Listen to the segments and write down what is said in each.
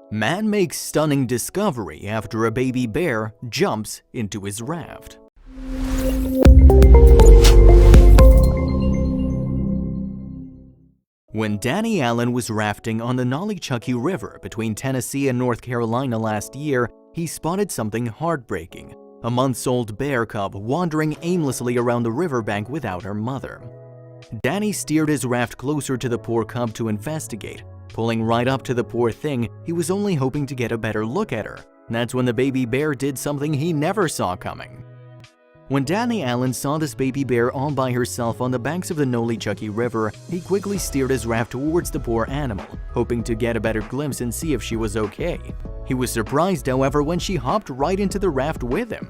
Man makes stunning discovery after a baby bear jumps into his raft. When Danny Allen was rafting on the yUyJfq River between Tennessee and North Carolina last year, he spotted something heartbreaking: a months-old bear cub wandering aimlessly around the riverbank without her mother. Danny steered his raft closer to the poor cub to investigate. Pulling right up to the poor thing, he was only hoping to get a better look at her. That's when the baby bear did something he never saw coming. When Danny Allen saw this baby bear all by herself on the banks of the yUyJfq River, he quickly steered his raft towards the poor animal, hoping to get a better glimpse and see if she was okay. He was surprised, however, when she hopped right into the raft with him.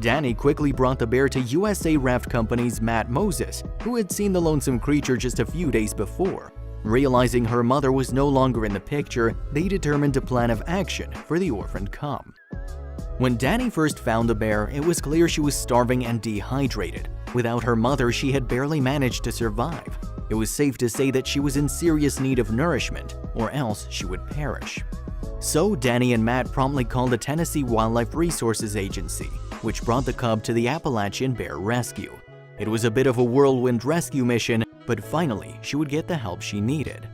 Danny quickly brought the bear to USA Raft Company's Matt Moses, who had seen the lonesome creature just a few days before. Realizing her mother was no longer in the picture, they determined a plan of action for the orphaned cub. When Danny first found the bear, it was clear she was starving and dehydrated. Without her mother, she had barely managed to survive. It was safe to say that she was in serious need of nourishment, or else she would perish. So Danny and Matt promptly called the Tennessee Wildlife Resources Agency, which brought the cub to the Appalachian Bear Rescue. It was a bit of a whirlwind rescue mission, but finally she would get the help she needed.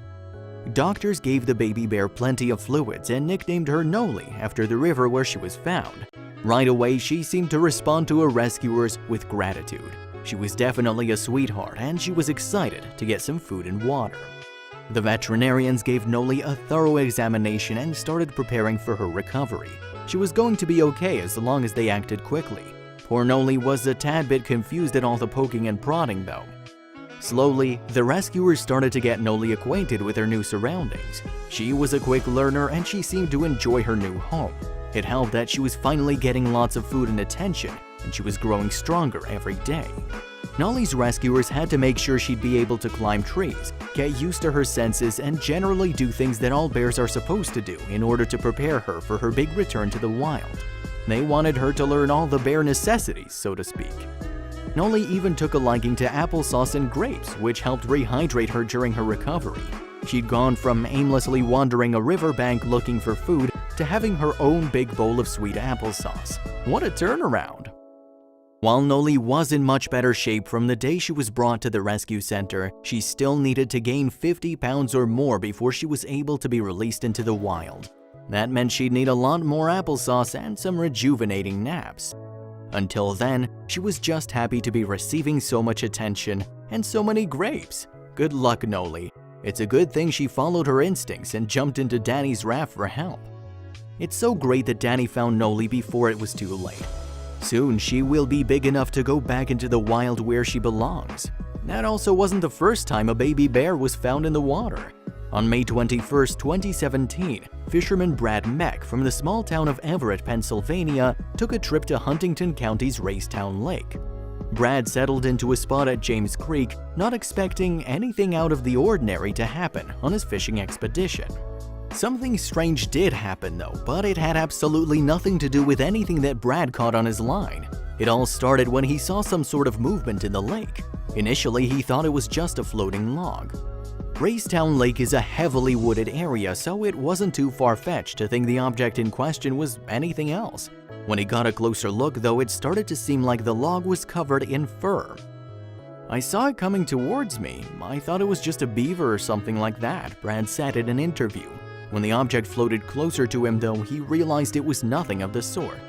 Doctors gave the baby bear plenty of fluids and nicknamed her Noli after the river where she was found. Right away, she seemed to respond to her rescuers with gratitude. She was definitely a sweetheart, and she was excited to get some food and water. The veterinarians gave Noli a thorough examination and started preparing for her recovery. She was going to be okay as long as they acted quickly. Poor Noli was a tad bit confused at all the poking and prodding though. Slowly, the rescuers started to get Noli acquainted with her new surroundings. She was a quick learner and she seemed to enjoy her new home. It helped that she was finally getting lots of food and attention, and she was growing stronger every day. Noli's rescuers had to make sure she'd be able to climb trees, get used to her senses, and generally do things that all bears are supposed to do in order to prepare her for her big return to the wild. They wanted her to learn all the bear necessities, so to speak. Noli even took a liking to applesauce and grapes, which helped rehydrate her during her recovery. She'd gone from aimlessly wandering a riverbank looking for food to having her own big bowl of sweet applesauce. What a turnaround! While Noli was in much better shape from the day she was brought to the rescue center, she still needed to gain 50 pounds or more before she was able to be released into the wild. That meant she'd need a lot more applesauce and some rejuvenating naps. Until then, she was just happy to be receiving so much attention and so many grapes. Good luck, Noli. It's a good thing she followed her instincts and jumped into Danny's raft for help. It's so great that Danny found Noli before it was too late. Soon she will be big enough to go back into the wild where she belongs. That also wasn't the first time a baby bear was found in the water. On May 21, 2017, fisherman Brad Meck from the small town of Everett, Pennsylvania, took a trip to Huntington County's Racetown Lake. Brad settled into a spot at James Creek, not expecting anything out of the ordinary to happen on his fishing expedition. Something strange did happen though, but it had absolutely nothing to do with anything that Brad caught on his line. It all started when he saw some sort of movement in the lake. Initially, he thought it was just a floating log. Racetown Lake is a heavily wooded area, so it wasn't too far-fetched to think the object in question was anything else. When he got a closer look though, it started to seem like the log was covered in fur. "I saw it coming towards me. I thought it was just a beaver or something like that," Brad said in an interview. When the object floated closer to him though, he realized it was nothing of the sort.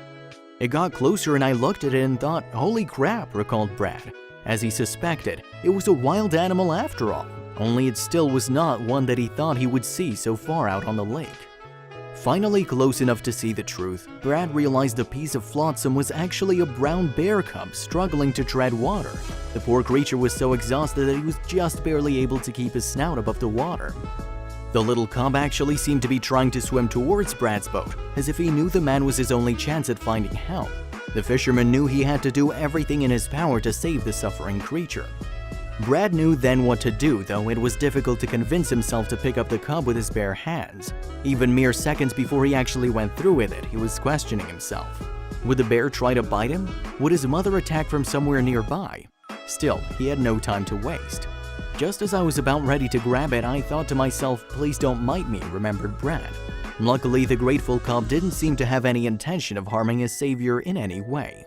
"It got closer and I looked at it and thought, holy crap," recalled Brad. As he suspected, it was a wild animal after all. Only it still was not one that he thought he would see so far out on the lake. Finally close enough to see the truth, Brad realized the piece of flotsam was actually a brown bear cub struggling to tread water. The poor creature was so exhausted that he was just barely able to keep his snout above the water. The little cub actually seemed to be trying to swim towards Brad's boat, as if he knew the man was his only chance at finding help. The fisherman knew he had to do everything in his power to save the suffering creature. Brad knew then what to do, though it was difficult to convince himself to pick up the cub with his bare hands. Even mere seconds before he actually went through with it, he was questioning himself. Would the bear try to bite him? Would his mother attack from somewhere nearby? Still, he had no time to waste. Just as I was about ready to grab it, I thought to myself, please don't bite me, remembered Brad. Luckily, the grateful cub didn't seem to have any intention of harming his savior in any way.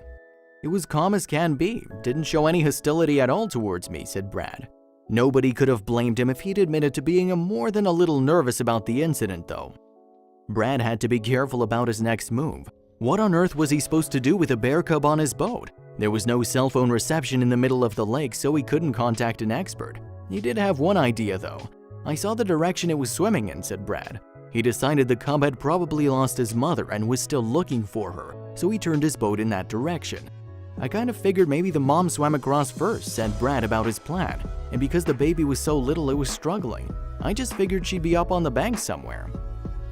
"It was calm as can be, didn't show any hostility at all towards me," said Brad. Nobody could have blamed him if he'd admitted to being more than a little nervous about the incident, though. Brad had to be careful about his next move. What on earth was he supposed to do with a bear cub on his boat? There was no cell phone reception in the middle of the lake, so he couldn't contact an expert. He did have one idea, though. "I saw the direction it was swimming in," said Brad. He decided the cub had probably lost his mother and was still looking for her, so he turned his boat in that direction. "I kind of figured maybe the mom swam across first," said Brad about his plan, "and because the baby was so little it was struggling. I just figured she'd be up on the bank somewhere."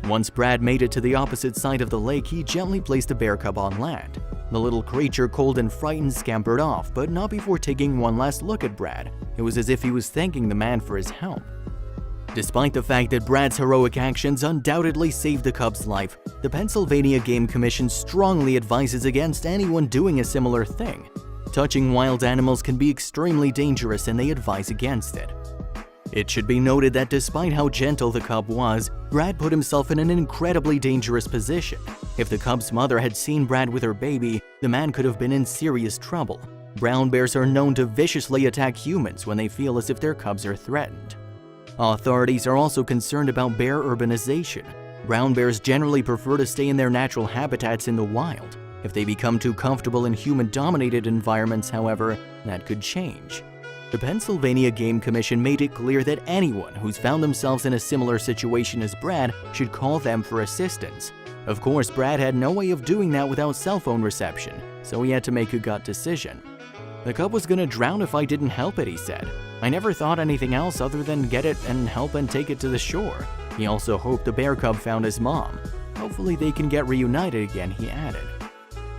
Once Brad made it to the opposite side of the lake, he gently placed the bear cub on land. The little creature, cold and frightened, scampered off, but not before taking one last look at Brad. It was as if he was thanking the man for his help. Despite the fact that Brad's heroic actions undoubtedly saved the cub's life, the Pennsylvania Game Commission strongly advises against anyone doing a similar thing. Touching wild animals can be extremely dangerous, and they advise against it. It should be noted that despite how gentle the cub was, Brad put himself in an incredibly dangerous position. If the cub's mother had seen Brad with her baby, the man could have been in serious trouble. Brown bears are known to viciously attack humans when they feel as if their cubs are threatened. Authorities are also concerned about bear urbanization. Brown bears generally prefer to stay in their natural habitats in the wild. If they become too comfortable in human-dominated environments, however, that could change. The Pennsylvania Game Commission made it clear that anyone who's found themselves in a similar situation as Brad should call them for assistance. Of course, Brad had no way of doing that without cell phone reception, so he had to make a gut decision. "The cub was gonna drown if I didn't help it," he said. "I never thought anything else other than get it and help and take it to the shore." He also hoped the bear cub found his mom. "Hopefully they can get reunited again," he added.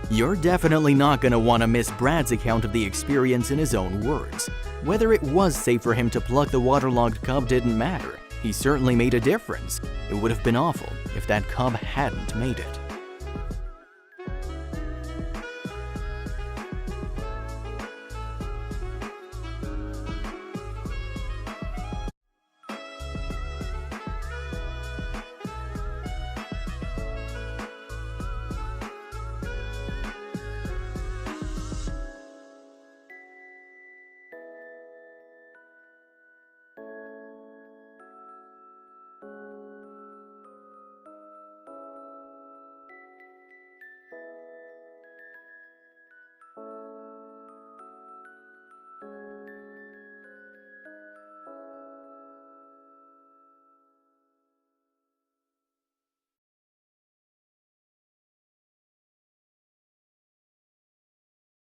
You're definitely not gonna want to miss Brad's account of the experience in his own words. Whether it was safe for him to pluck the waterlogged cub didn't matter. He certainly made a difference. It would have been awful if that cub hadn't made it.